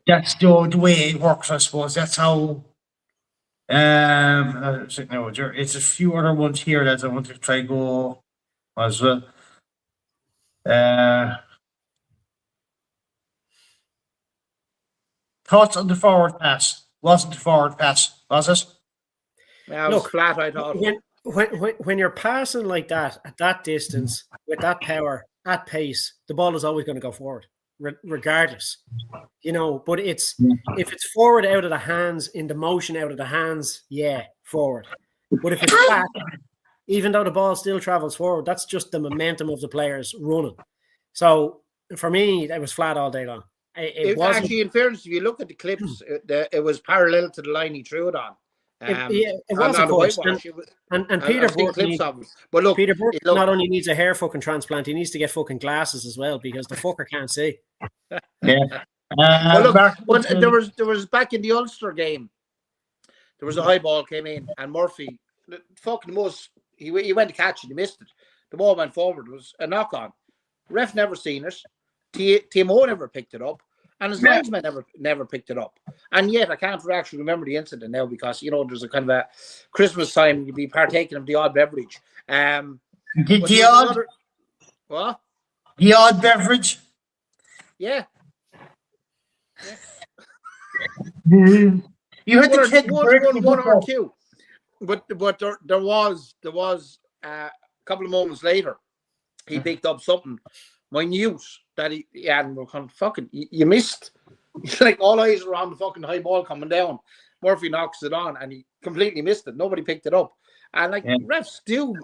that's the way it works, I suppose. That's how. It's a few other ones here that I want to try go as well. Thoughts on the forward pass? Wasn't the forward pass, was it? Yeah, it was flat, I thought. When you're passing like that, at that distance, with that power, at pace, the ball is always going to go forward, regardless. But if it's forward out of the hands, in the motion out of the hands, yeah, forward. But if it's flat, even though the ball still travels forward, that's just the momentum of the players running. So for me, it was flat all day long. It wasn't actually, in fairness, if you look at the clips, it was parallel to the line he threw it on. It was, of course. And Peter Burke, Peter Burke not only needs a hair fucking transplant, he needs to get fucking glasses as well because the fucker can't see. Yeah. There was back in the Ulster game, there was a high ball came in and Murphy, he went to catch it, he missed it. The ball went forward, it was a knock on. Ref never seen it. TMO never picked it up. And his linesman never picked it up. And yet I can't actually remember the incident now because, there's a kind of a Christmas time you'd be partaking of the odd beverage. The odd beverage? Yeah. You had the kid one or two, but there was a couple of moments later, he picked up something minute that he hadn't fucking. You missed. Like all eyes were on the fucking high ball coming down. Murphy knocks it on, and he completely missed it. Nobody picked it up, and refs do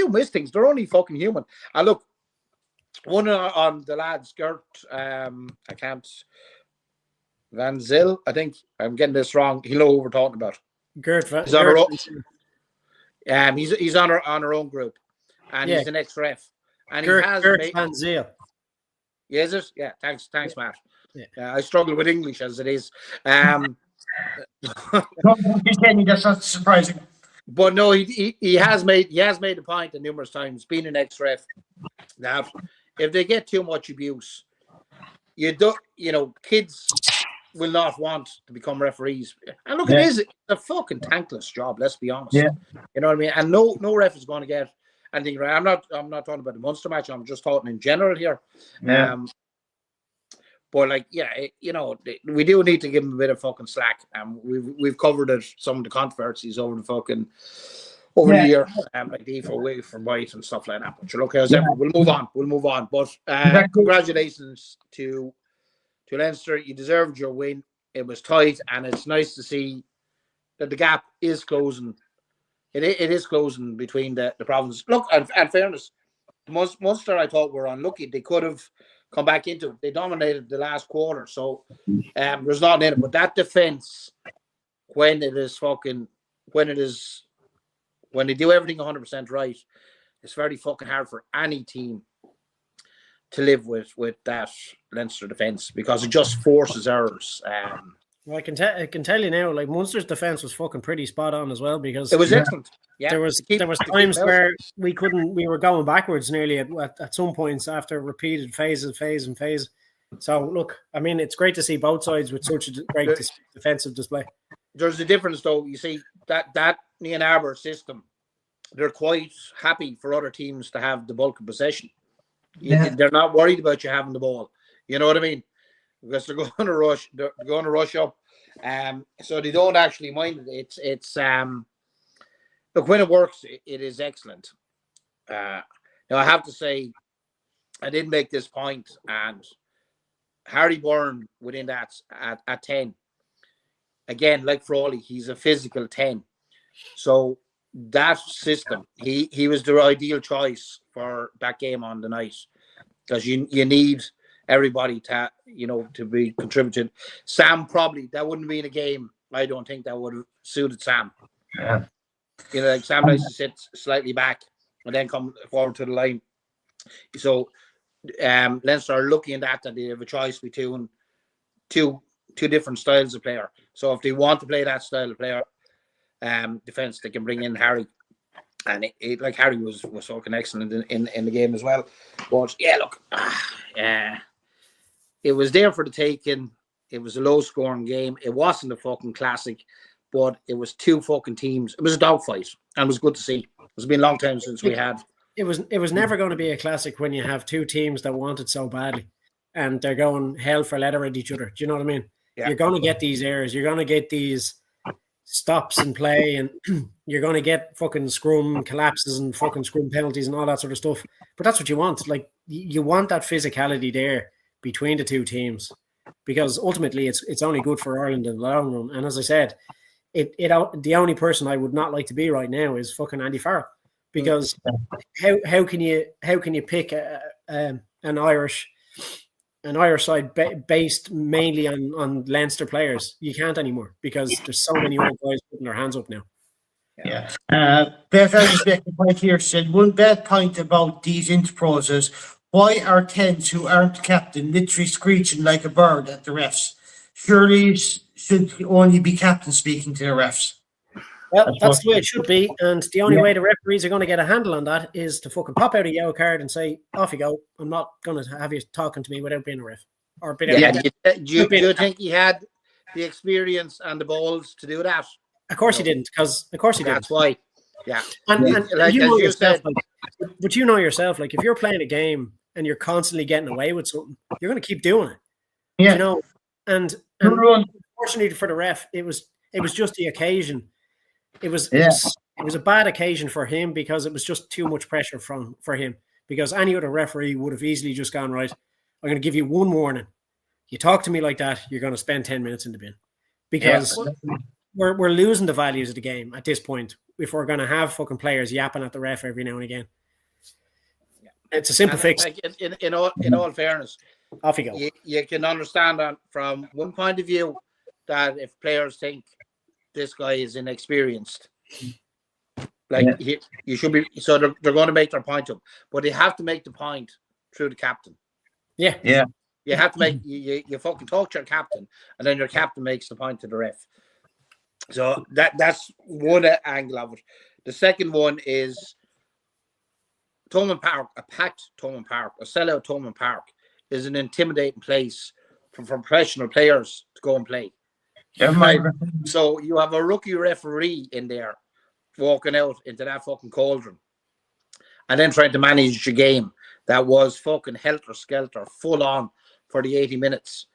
miss things. They're only fucking human. And look, one on the lad's skirt. I can't. Van Zyl, I think I'm getting this wrong. He'll know who we're talking about. Gert Van he's on our own group, and he's an ex-ref. And Gert he has Van Zyl. Yeah, is it? Yeah, thanks, Matt. Yeah. I struggle with English as it is. That's not surprising. But no, he has made the point numerous times, being an ex-ref, that if they get too much abuse, kids will not want to become referees. And look, it's a fucking thankless job. Let's be honest. Yeah. You know what I mean? And no ref is going to get anything right. I'm not talking about the Munster match. I'm just talking in general here. Yeah. But we do need to give him a bit of fucking slack. We've covered it, some of the controversies over the year, like the away from White and stuff like that. But we'll move on. But congratulations to Leinster. You deserved your win. It was tight, and it's nice to see that the gap is closing. It is closing between the provinces. Look, and fairness, Munster, I thought, were unlucky. They could have come back into it. They dominated the last quarter, so there's nothing in it. But that defense, when they do everything 100% right, it's very fucking hard for any team to live with that Leinster defense, because it just forces errors. Well, I can tell you now, like, Munster's defense was fucking pretty spot on as well, because it was excellent. Yeah, there was times where we were going backwards nearly at some points after repeated phase. So look, I mean, it's great to see both sides with such a great defensive display. There's a difference, though. You see that Ian Arbor system, they're quite happy for other teams to have the bulk of possession. Yeah. They're not worried about you having the ball. You know what I mean? Because they're going to rush. They're going to rush up. So they don't actually mind it. It's look, when it works, it is excellent. Now I have to say, I did make this point, and Harry Byrne within that at 10. Again, like Frawley, he's a physical 10. So that system, he was the ideal choice for that game on the night, because you need everybody to be contributed. Sam, probably that wouldn't be in a game. I don't think that would have suited Sam. Yeah. Like Sam likes to sit slightly back and then come forward to the line. So Leinster are looking at that they have a choice between two different styles of player. So if they want to play that style of player defense, they can bring in Harry. And like Harry was fucking excellent in the game as well. But yeah, look, it was there for the taking. It was a low scoring game. It wasn't a fucking classic, but it was two fucking teams. It was a dogfight, and it was good to see. It's been a long time since we had. It was never going to be a classic when you have two teams that want it so badly, and they're going hell for leather at each other. Do you know what I mean? Yeah. You're going to get these errors. You're going to get these stops in play, and you're going to get fucking scrum collapses and fucking scrum penalties and all that sort of stuff. But that's what you want. Like, you want that physicality there between the two teams, because ultimately it's only good for Ireland in the long run. And as I said, the only person I would not like to be right now is fucking Andy Farrell, because how can you pick an Irish side based mainly on Leinster players? You can't anymore, because there's so many old guys putting their hands up now. Yeah. Beth, I was making a point here, said one bad point about these interpros is, why are 10s who aren't captain literally screeching like a bird at the refs? Surely should only be captain speaking to the refs. Well, that's the way it should be, and the only way the referees are going to get a handle on that is to fucking pop out a yellow card and say, off you go. I'm not going to have you talking to me without being a ref. Or being do you think he had the experience and the balls to do that? Of course he didn't, because of course he didn't. That's why. Yeah. And like, you know yourself, but you know yourself, like, if you're playing a game and you're constantly getting away with something, you're going to keep doing it. Yeah. You know, and unfortunately for the ref, it was it was just the occasion. It was a bad occasion for him because it was just too much pressure for him. Because any other referee would have easily just gone, right, I'm going to give you one warning. You talk to me like that, you're going to spend 10 minutes in the bin. Because we're losing the values of the game at this point if we're going to have fucking players yapping at the ref every now and again. It's a simple fix. Like in all fairness, off you go. You can understand that from one point of view that if players think this guy is inexperienced, like you should be, so they're going to make their point up, but they have to make the point through the captain. Yeah. You have to make you fucking talk to your captain, and then your captain makes the point to the ref. So that's one angle of it. The second one is Thomond Park, a packed Thomond Park, a sellout Thomond Park is an intimidating place for professional players to go and play. Right? So you have a rookie referee in there walking out into that fucking cauldron and then trying to manage the game that was fucking helter-skelter, full on for the 80 minutes.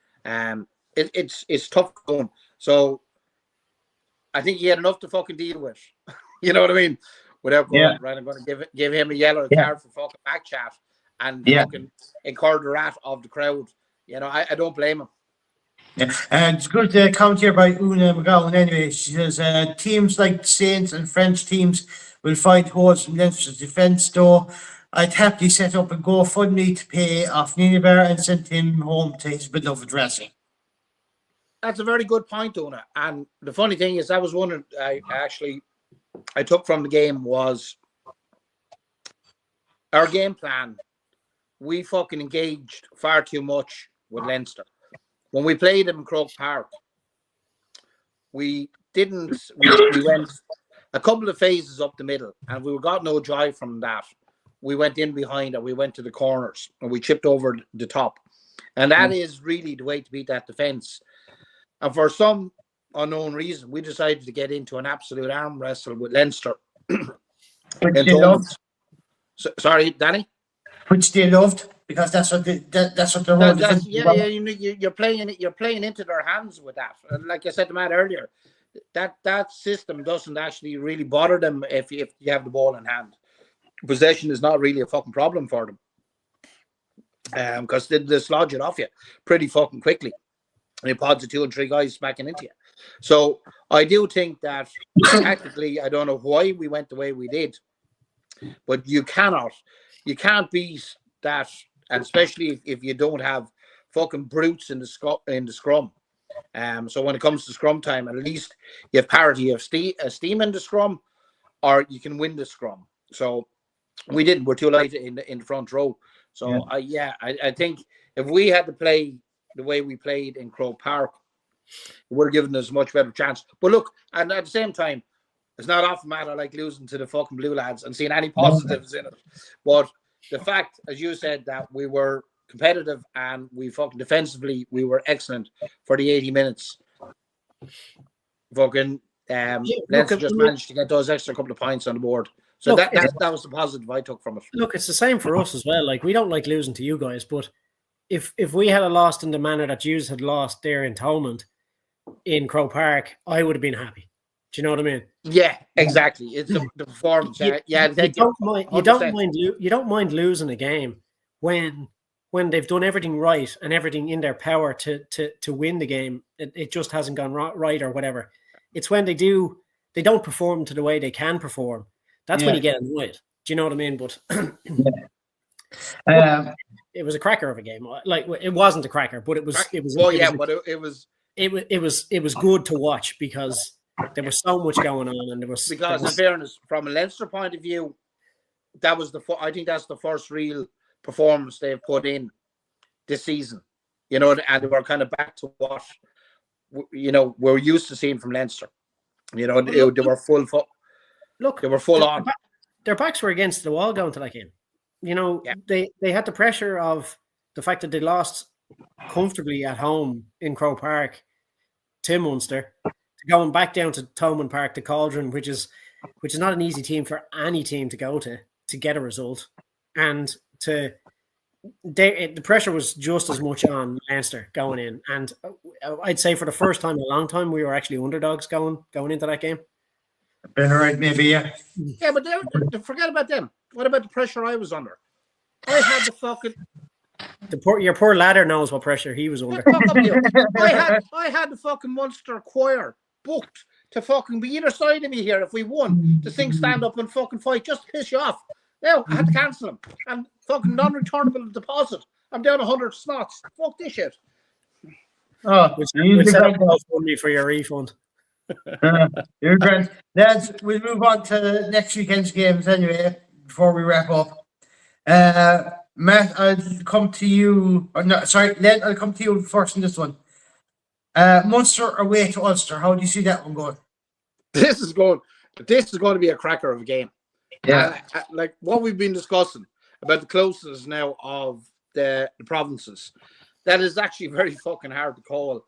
It's tough going. So I think he had enough to fucking deal with. You know what I mean? Without going, right, I'm going to give him a yellow card for fucking back chat and fucking incur the wrath of the crowd. You know, I don't blame him. Yeah, and it's good comment here by Una McGowan anyway. She says teams like Saints and French teams will find holes in Leinster's defence, though I'd happily set up a GoFundMe to pay off Ninibar and send him home to his beloved Racing. That's a very good point, Una. And the funny thing is, that was one I took from the game was our game plan. We fucking engaged far too much with Leinster. When we played them in Croke Park, we went a couple of phases up the middle and we got no joy from that. We went in behind and we went to the corners and we chipped over the top. And that is really the way to beat that defence. And for some unknown reason, we decided to get into an absolute arm wrestle with Leinster. Sorry, Danny? Which they loved, because that's what they're you're playing into their hands with that. And like I said to Matt earlier, that system doesn't actually really bother them if you have the ball in hand. Possession is not really a fucking problem for them. Because they dislodge it off you pretty fucking quickly. And it pods 2 and 3 guys smacking into you. So I do think that tactically, I don't know why we went the way we did, but you can't beat that, and especially if you don't have fucking brutes in the scrum. So when it comes to scrum time, at least you have parity of steam in the scrum, or you can win the scrum. So we didn't. We're too light in the front row. So I think if we had to play the way we played in Croke Park, it would have given us a much better chance. But look, and at the same time, it's not often, Matt, I like losing to the fucking Blue Lads and seeing any positives in it. But the fact, as you said, that we were competitive and we fucking defensively, we were excellent for the 80 minutes. Fucking Leinster just managed to get those extra couple of points on the board. So that was the positive I took from it. Look, it's the same for us as well. Like, we don't like losing to you guys, but if we had lost in the manner that you had lost there in Thomond in Croke Park, I would have been happy. Do you know what I mean? Yeah, exactly. It's the performance. You don't mind losing a game when they've done everything right and everything in their power to win the game. It just hasn't gone right or whatever. It's when they don't perform to the way they can perform. That's when you get annoyed. Do you know what I mean? But it was a cracker of a game. Like, it wasn't a cracker, but it was good to watch because there was so much going on, and in fairness, from a Leinster point of view, I think that's the first real performance they've put in this season. You know, and they were kind of back to what we're used to seeing from Leinster. You know, they were full. Look, they were full on. Their backs were against the wall going to that game. You know, they had the pressure of the fact that they lost comfortably at home in Croke Park to Munster, going back down to Thomond Park, the Cauldron, which is not an easy team for any team to go to get a result, and to the pressure was just as much on Leinster going in, and I'd say for the first time in a long time we were actually underdogs going into that game. All right, maybe, yeah. Yeah, but forget about them. What about the pressure I was under? I had the fucking your poor ladder knows what pressure he was under. I had the fucking Munster choir booked to fucking be either side of me here if we won to sing stand up and fucking fight just to piss you off. Now I had to cancel them and fucking non-returnable deposit. I'm down 100 snots. Fuck this shit. Oh, which set up GoFundMe for your refund. You're grand. Lads, we'll move on to next weekend's games anyway before we wrap up. Matt, I'll come to you. Len, I'll come to you first in this one. Munster away to Ulster. How do you see that one going? This is going to be a cracker of a game. Yeah, like what we've been discussing about the closeness now of the provinces. That is actually very fucking hard to call.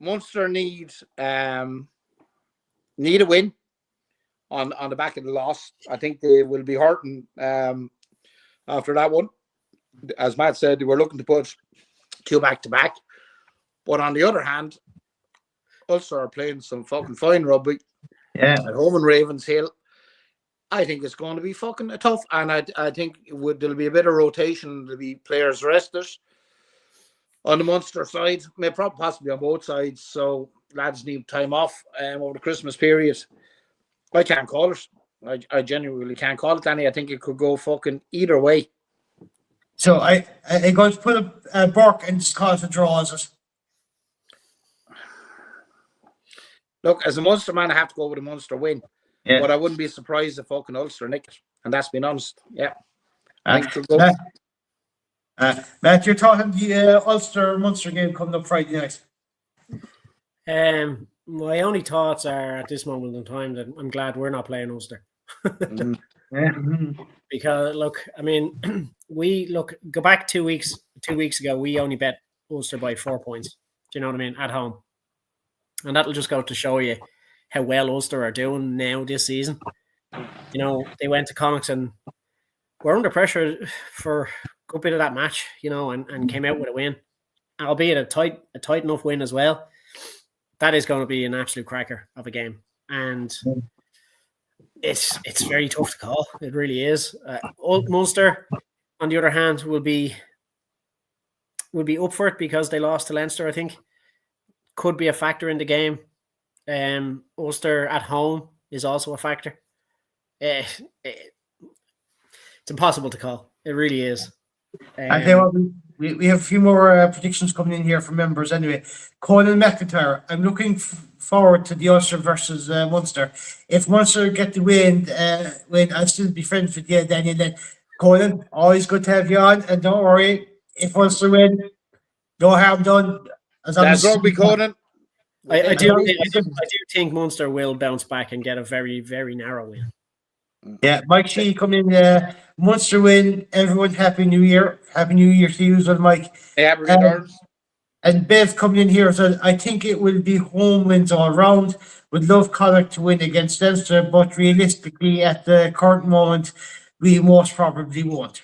Munster need a win on the back of the loss. I think they will be hurting after that one. As Matt said, they were looking to put 2 back-to-back. But on the other hand, Ulster are playing some fucking fine rugby. Yeah. At home in Ravenshill. I think it's going to be fucking tough. And I think there'll be a bit of rotation. There'll be players rested on the Munster side. Possibly on both sides. So lads need time off over the Christmas period. I can't call it. I genuinely can't call it, Danny. I think it could go fucking either way. So I going to put a Burke and just call it a draw, is it? Look, as a Munster man, I have to go with a Munster win. Yeah. But I wouldn't be surprised if fucking Ulster nick it. And that's been honest. Yeah. Matt, you're talking the Ulster-Munster game coming up Friday night. My only thoughts are at this moment in time that I'm glad we're not playing Ulster. Because look, I mean, go back 2 weeks. 2 weeks ago, we only bet Ulster by 4 points. Do you know what I mean? At home, and that'll just go to show you how well Ulster are doing now this season. You know, they went to Connacht and were under pressure for a good bit of that match. You know, and came out with a win, albeit a tight enough win as well. That is going to be an absolute cracker of a game, and it's very tough to call. It really is. Munster, on the other hand, will be up for it because they lost to Leinster. I think could be a factor in the game. Ulster at home is also a factor. It's impossible to call. It really is. I tell you what, we have a few more predictions coming in here from members anyway. Colin McIntyre, I'm looking forward to the Ulster versus Munster. If Munster get the win, I'll still be friends with you, Daniel. Then Colin, always good to have you on, and don't worry, if Ulster win, no harm done. That's rugby, Colin. I do think Munster will bounce back and get a very, very narrow win. Yeah, Mike Sheehy coming in, Munster win, everyone Happy New Year. Happy New Year to you as well, Mike. Happy returns. And Bev coming in here, so I think it will be home wins all round. Would love Connacht to win against Leinster, but realistically at the current moment, we most probably won't.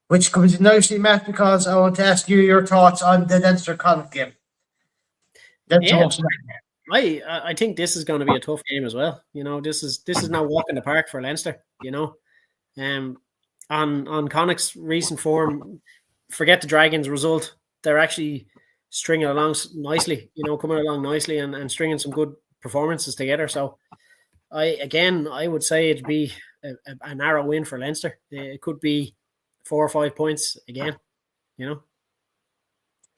Which comes in nicely, Matt, because I want to ask you your thoughts on the Leinster-Connacht game. I think this is going to be a tough game as well. You know, this is now walk in the park for Leinster. You know, on Connacht's recent form, forget the Dragons result. They're actually stringing along nicely. You know, coming along nicely and stringing some good performances together. So, I would say it'd be a narrow win for Leinster. It could be 4 or 5 points again. You know.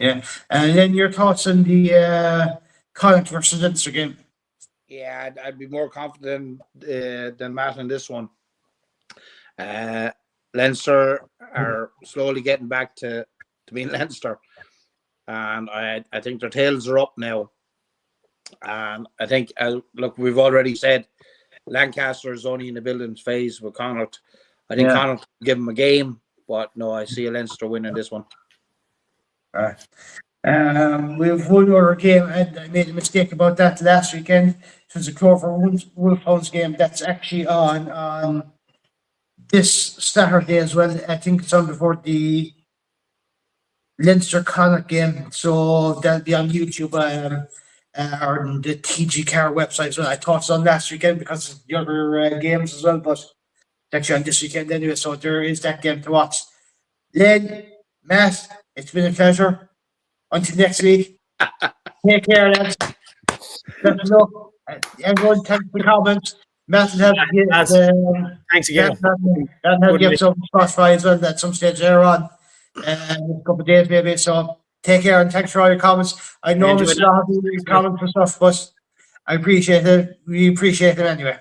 Yeah, and then your thoughts on the Connacht versus Leinster game? Yeah, I'd be more confident than Matt in this one. Leinster are slowly getting back to being Leinster, and I think their tails are up now. And I think, look, we've already said Lancaster is only in the building phase with Connacht. I think Connacht will give them a game, but no, I see a Leinster winning this one. We have one other game, and I made a mistake about that last weekend. It was a Clover Wolfhounds game that's actually on this Saturday as well. I think it's on before the Leinster Connacht game, so that'll be on YouTube or on the TG Car website. So I thought it's on last weekend because of the other games as well, but it's actually on this weekend anyway. So there is that game to watch. Len, Matt, it's been a pleasure. Until next week, take care, lads. Let us know. Everyone, thanks for the comments. Matt will thanks again. Matt will give some Spotify as well at some stage later on. A couple of days maybe. So take care and thanks for all your comments. I know there's a lot of comments and stuff, but I appreciate it. We appreciate it anyway.